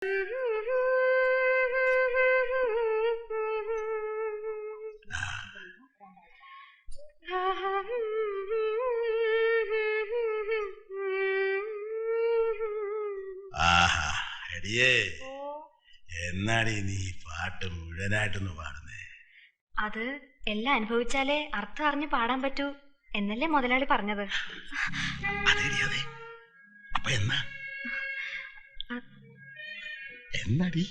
ആഹാ എടിയേ, എന്നാടി നീ പാട്ട് മുഴുവനായിട്ടൊന്ന് പാടുന്നേ? അത് എല്ലാം അനുഭവിച്ചാലേ അർത്ഥം അറിഞ്ഞ് പാടാൻ പറ്റൂ എന്നല്ലേ മുതലാളി പറഞ്ഞത്. അപ്പൊ എന്നാടി?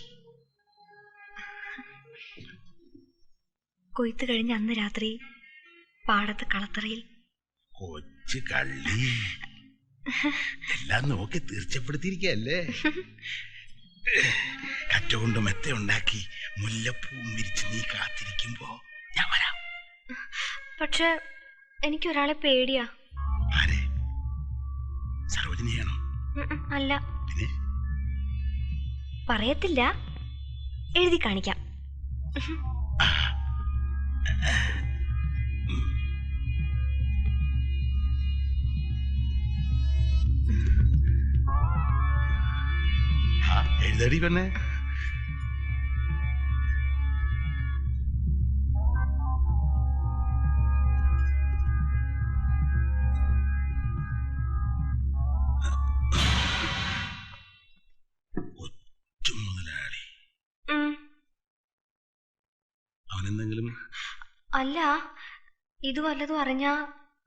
കൊയ്ത്ത് കഴിഞ്ഞ അന്ന് രാത്രി പാടത്ത് കളത്തറയിൽ കൊച്ചു കള്ളി എല്ലാം നോക്കി തീർച്ചപ്പെടുത്തിയിരിക്കല്ലേ. കറ്റുകൊണ്ട് മെത്ത ഉണ്ടാക്കി മുല്ലപ്പൂവും വിരിച്ച് നീ കാത്തിരിക്കുമ്പോ ഞാൻ വരാം. പക്ഷെ എനിക്കൊരാളെ പേടിയാ. ആരെ? സരോജിനിയാണോ? അല്ല. പിന്നെ? പറയത്തില്ല, എഴുതി കാണിക്കാം. എഴുതടി പെണ്ണെ. മുതലാളി അവനെന്തെങ്കിലും? അല്ല, ഇത് വല്ലതും അറിഞ്ഞാ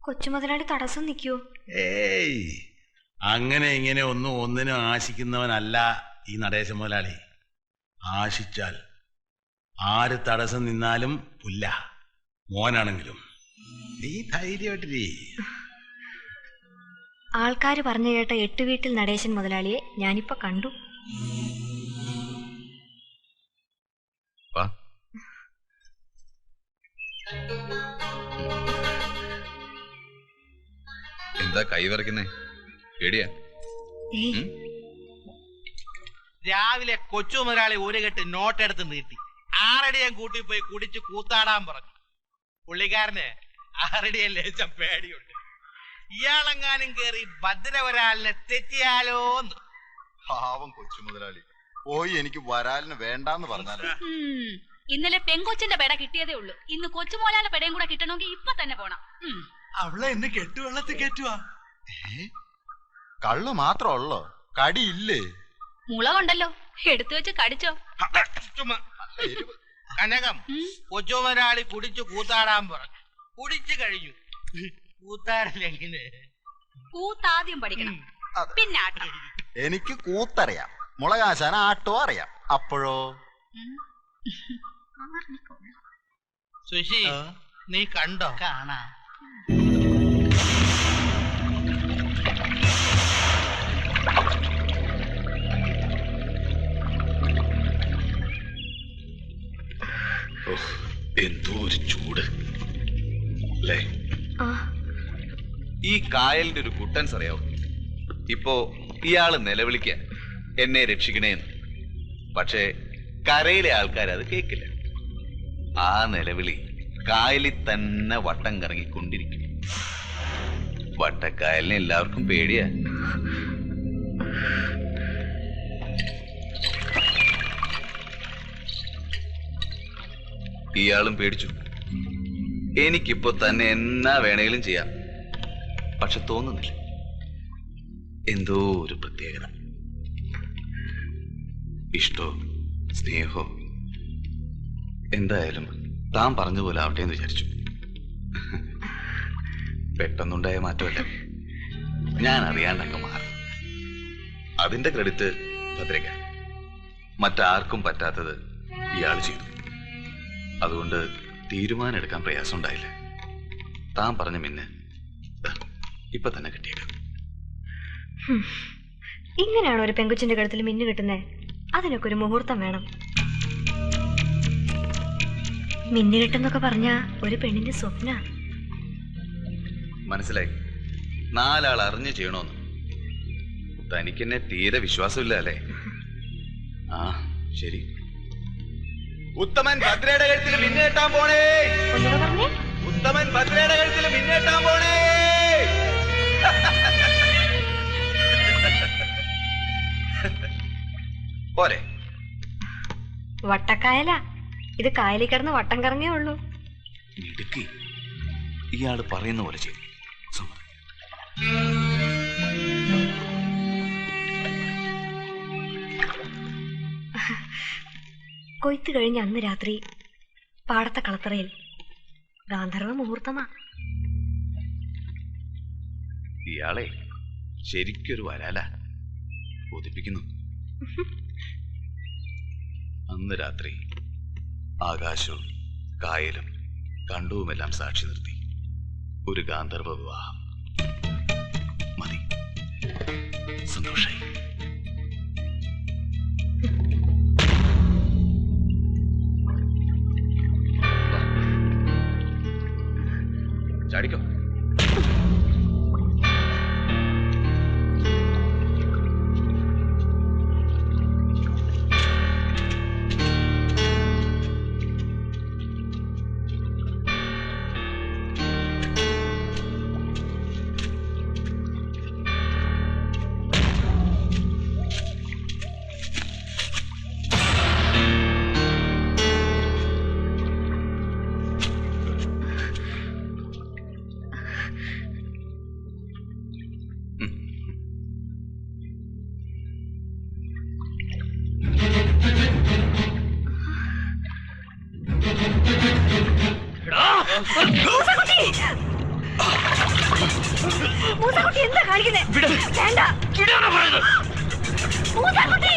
കൊച്ചു മുതലാളി തടസ്സം നിൽക്കുവോ? ഏയ്, അങ്ങനെ ഇങ്ങനെ ഒന്നിനും ആശിക്കുന്നവനല്ല ഈ നടേശ മുതലാളി. ആശിച്ചാൽ ആര് തടസ്സം നിന്നാലും പുല്ല, മോനാണെങ്കിലും. നീ ധൈര്യമായിട്ടില്ലേ. ആൾക്കാര് പറഞ്ഞു കേട്ട 8 വീട്ടിൽ നടേശൻ മുതലാളിയെ ഞാനിപ്പോ കണ്ടു. എന്താ കൈ വിറയ്ക്കുന്നേ? പേടിയാ? രാവിലെ കൊച്ചു മുതലാളി ഒരു കെട്ട് നോട്ടെടുത്ത് നീട്ടി 6 അടിയും കൂട്ടി പോയി കുടിച്ച് കൂത്താടാൻ പറഞ്ഞു. പുള്ളിക്കാരന് 6 അടിയും ലേശം പേടിയുണ്ട്. ഇയാളെങ്ങാനും കേറി ഭദ്രവരാലിനെ തെറ്റിയാലോന്ന്. പാവം കൊച്ചു മുതലാളി പോയി എനിക്ക് വരാലിന് വേണ്ടാന്ന് പറഞ്ഞാലോ. ഇന്നലെ പെങ്കൊച്ചിന്റെ പെട കിട്ടിയതേ ഉള്ളൂ. ഇന്ന് കൊച്ചുമോലാന്റെ പെടയും കൂടെ കിട്ടണമെങ്കിൽ ഇപ്പൊ തന്നെ പോണം. അവളെ എന്നെ കെട്ടുവെള്ളത്തിൽ കയറ്റുവാ. കള്ളു മാത്രമല്ലോ, കടിയില്ലേ? മുളകുണ്ടല്ലോ, എടുത്തു വെച്ച് കടിച്ചോ. കനകം, കൊച്ചു മുതലാളി കുടിച്ചു കൂത്താടാൻ പറഞ്ഞു. കുടിച്ചു കഴിഞ്ഞു. കൂത്താടലെങ്ങനെ? കൂത്താദ്യം പഠിക്കണം, പിന്നെ ആട്ടം. എനിക്ക് കൂത്തറിയാം, മുളകാശാൻ ആട്ടോ അറിയാം. അപ്പോഴോ? സുശി, നീ കണ്ടോ? കാണാ. എന്തോ ഒരു ചൂട് അല്ലേ? ഈ കായലിന്റെ ഒരു കുട്ടൻസ് അറിയാവോ? ഇപ്പോ ഇയാള് നിലവിളിക്ക എന്നെ രക്ഷിക്കണേന്ന്. പക്ഷേ കരയിലെ ആൾക്കാർ അത് കേൾക്കില്ല. ആ നിലവിളി കായലിൽ തന്നെ വട്ടം കറങ്ങിക്കൊണ്ടിരിക്കും. വട്ടക്കായലിനെ എല്ലാവർക്കും പേടിയാ. ഇയാളും പേടിച്ചു. എനിക്കിപ്പോ തന്നെ എന്നാ വേണേലും ചെയ്യാം. പക്ഷെ തോന്നുന്നില്ല, എന്തോ ഒരു പ്രത്യേകത. ഇഷ്ടോ സ്നേഹോ എന്തായാലും താൻ പറഞ്ഞ പോലെ ആവട്ടെ എന്ന് വിചാരിച്ചു. പെട്ടെന്നുണ്ടായ മാറ്റമല്ല, ഞാൻ അറിയാണ്ടങ്ങ് മാറി. അതിന്റെ ക്രെഡിറ്റ് ഭദ്രക. മറ്റാർക്കും പറ്റാത്തത് ഇയാൾ ചെയ്തു. അതുകൊണ്ട് തീരുമാനം എടുക്കാൻ പ്രയാസം ഉണ്ടായില്ല. താൻ പറഞ്ഞ മിന്ന് ഇപ്പൊ തന്നെ കിട്ടിയേക്കാം. ഇങ്ങനെയാണോ ഒരു പെങ്കുച്ചിന്റെ കഴുത്തിൽ മിന്നു കിട്ടുന്നേ? അതിനൊക്കെ ഒരു മുഹൂർത്തം വേണം. മിന്നു കിട്ടുന്നൊക്കെ പറഞ്ഞ ഒരു പെണ്ണിന്റെ സ്വപ്ന. മനസ്സിലായി. 4 ആൾ അറിഞ്ഞു ചെയ്യണോന്ന്. തനിക്കെന്നെ തീരെ വിശ്വാസമില്ല അല്ലേ? ആ ശരി. ഉത്തമൻ ഭദ്രയുടെ കഴുത്തിൽ മിന്നേട്ടാൻ പോണേ. ഉത്തമൻ ഭദ്രയുടെ കഴുത്തിൽ മിന്നേട്ടാൻ പോണേ. പോരെ? വട്ടക്കായല ഇത് കായലിൽ കിടന്ന് വട്ടം കറങ്ങേ ഉള്ളൂ. ഇടുക്കി ഇയാള് പറയുന്ന പോലെ ചെയ്യും. കൊയ്ത്ത് കഴിഞ്ഞ് അന്ന് രാത്രി പാടത്തെ കളത്തറയിൽ ഗാന്ധർവ മുഹൂർത്തമാ. ഇയാളെ ശരിക്കൊരു വരാല ബോധിപ്പിക്കുന്നു. അന്ന് രാത്രി ആകാശവും കായലും കണ്ടവുമെല്ലാം സാക്ഷി നിർത്തി ഒരു ഗാന്ധർവ വിവാഹം. മതി, സന്തോഷായി. ചാടിക്കോ. മൂസാക്കുട്ടി എന്താ കാണിക്കുന്നേ? വേണ്ട. മൂസാക്കുട്ടി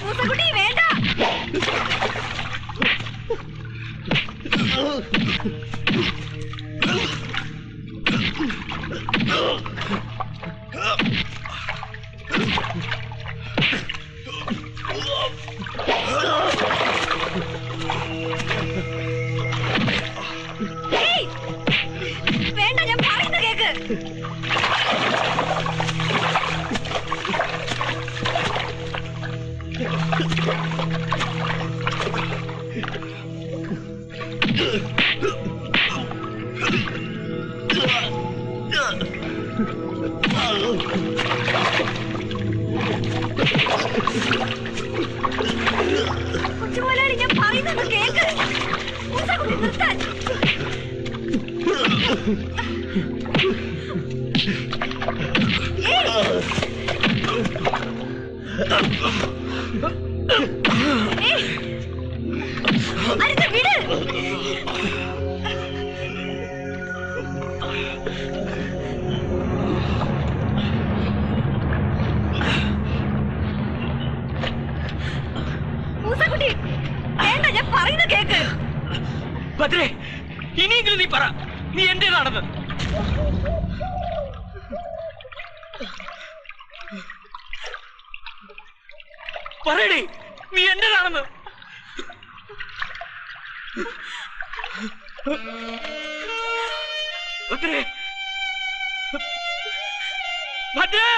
മൂസാക്കുട്ടി വേണ്ട. വേണ്ട, ഞാൻ പറയുന്ന കേക്ക്. കൊച്ചുമുതലാളി, ഞാൻ പറയുന്നത് കേക്ക്. മൂസാക്കുട്ടി നിർത്താൻ. അരുത്, വിട്. മൂസാക്കുട്ടി വേണ്ട, ഞാൻ പറയുന്ന കേക്ക്. ഭദ്രേ, ഇനിയെങ്കിലും നീ പറ, നീ എന്റേതാണെന്ന്. പറയടേ, നീ എന്റേതാണെന്ന്. ഭദ്രേ, ഭദ്രേ.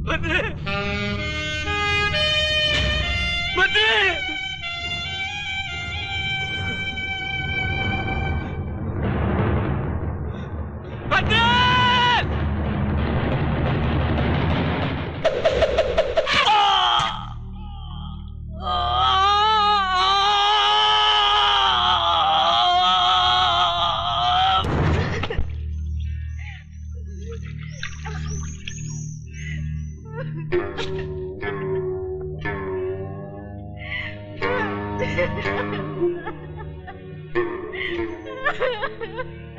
ഭദ്രേ, ഭദ്രേ. ഭദ്രേ. Ha ha ha!